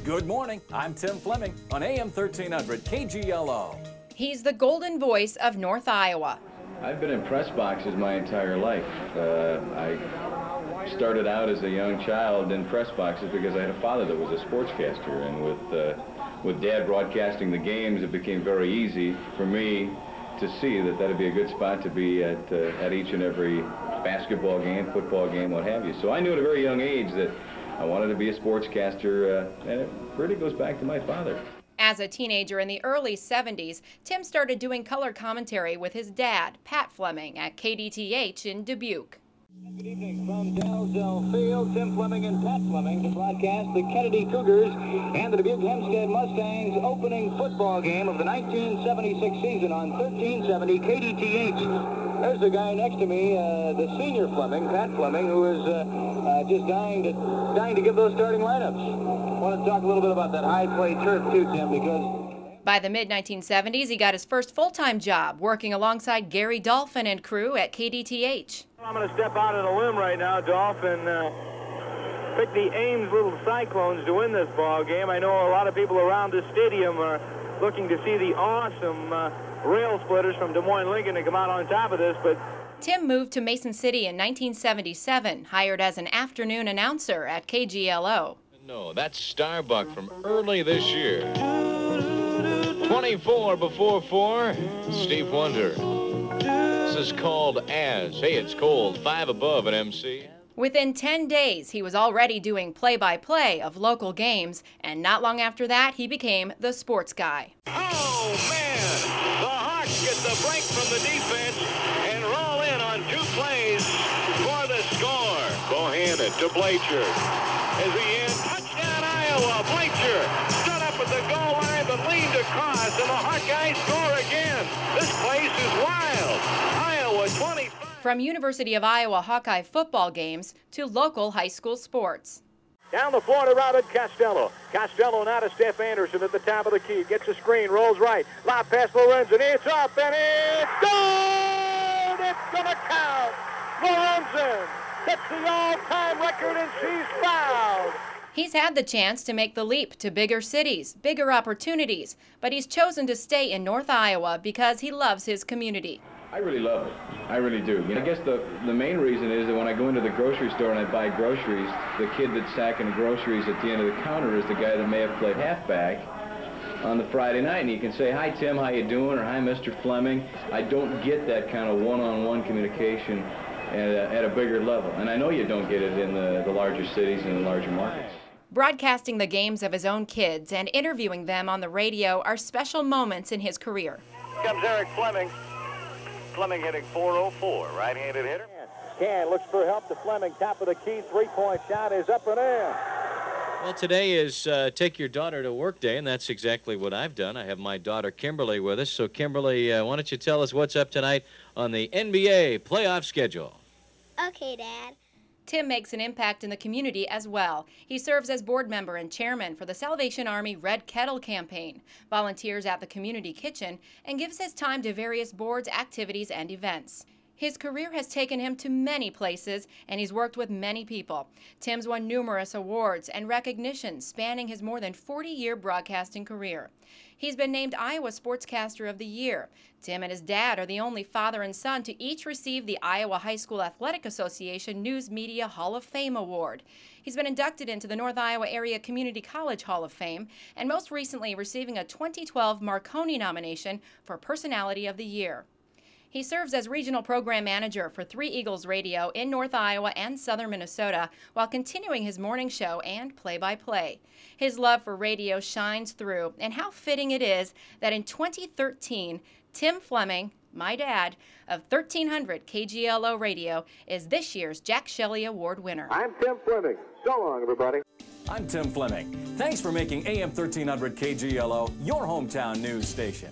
Good morning, I'm Tim Fleming on AM 1300 KGLO. He's the golden voice of North Iowa. I've been in press boxes my entire life. I started out as a young child in press boxes because I had a father that was a sportscaster, and with Dad broadcasting the games, it became very easy for me to see that that'd be a good spot to be at each and every basketball game, football game, what have you. So I knew at a very young age that I wanted to be a sportscaster, and it really goes back to my father. As a teenager in the early 70s, Tim started doing color commentary with his dad, Pat Fleming, at KDTH in Dubuque. Good evening from Dalzell Field. Tim Fleming and Pat Fleming to broadcast the Kennedy Cougars and the Dubuque Hempstead Mustangs opening football game of the 1976 season on 1370 KDTH. There's the guy next to me, the senior Fleming, Pat Fleming, who is just dying to give those starting lineups. I want to talk a little bit about that high play turf too, Tim, because by the mid-1970s, he got his first full-time job working alongside Gary Dolphin and crew at KDTH. I'm going to step out on a limb right now, Dolphin. Pick the Ames Little Cyclones to win this ball game. I know a lot of people around the stadium are looking to see the awesome rail splitters from Des Moines Lincoln to come out on top of this, but Tim moved to Mason City in 1977, hired as an afternoon announcer at KGLO. No, that's Starbuck from early this year. 24 before 4, Steve Wonder. This is called As. Hey, it's cold. 5 above at MC. Within 10 days, he was already doing play-by-play of local games, and not long after that, he became the sports guy. Oh, man! The Hawks get the break from the defense and roll in on 2 plays for the score. Bohannon to Blacher. As he ends, touchdown Iowa. Blacher stood up at the goal line but leaned across, and the Hawkeyes score again. This place is wild. Iowa 25. From University of Iowa Hawkeye football games to local high school sports. down the floor to Robert Costello. Costello now to Steph Anderson at the top of the key. Gets a screen, rolls right. Lob past Lorenzen. It's up and it's good! It's going to count. Lorenzen hits the all-time record and she's fouled. He's had the chance to make the leap to bigger cities, bigger opportunities, but he's chosen to stay in North Iowa because he loves his community. I really love it. I really do. I guess the main reason is that when I go into the grocery store and I buy groceries, the kid that's sacking the groceries at the end of the counter is the guy that may have played halfback on the Friday night, and you can say, "Hi, Tim, how you doing?" or "Hi, Mr. Fleming." I don't get that kind of one-on-one communication at a bigger level, and I know you don't get it in the larger cities and the larger markets. Broadcasting the games of his own kids and interviewing them on the radio are special moments in his career. Here comes Eric Fleming. Fleming hitting .404, right-handed hitter. Scan looks for help to Fleming, top of the key, three-point shot is up and in. Well, today is Take Your Daughter to Work Day, and that's exactly what I've done. I have my daughter Kimberly with us. So, Kimberly, why don't you tell us what's up tonight on the NBA playoff schedule? Okay, Dad. Tim makes an impact in the community as well. He serves as board member and chairman for the Salvation Army Red Kettle campaign, volunteers at the community kitchen, and gives his time to various boards, activities, and events. His career has taken him to many places, and he's worked with many people. Tim's won numerous awards and recognitions spanning his more than 40-year broadcasting career. He's been named Iowa Sportscaster of the Year. Tim and his dad are the only father and son to each receive the Iowa High School Athletic Association News Media Hall of Fame Award. He's been inducted into the North Iowa Area Community College Hall of Fame, and most recently receiving a 2012 Marconi nomination for Personality of the Year. He serves as regional program manager for 3 Eagles Radio in North Iowa and southern Minnesota while continuing his morning show and play-by-play. His love for radio shines through, and how fitting it is that in 2013, Tim Fleming, my dad, of 1300 KGLO Radio, is this year's Jack Shelley Award winner. I'm Tim Fleming. So long, everybody. I'm Tim Fleming. Thanks for making AM 1300 KGLO your hometown news station.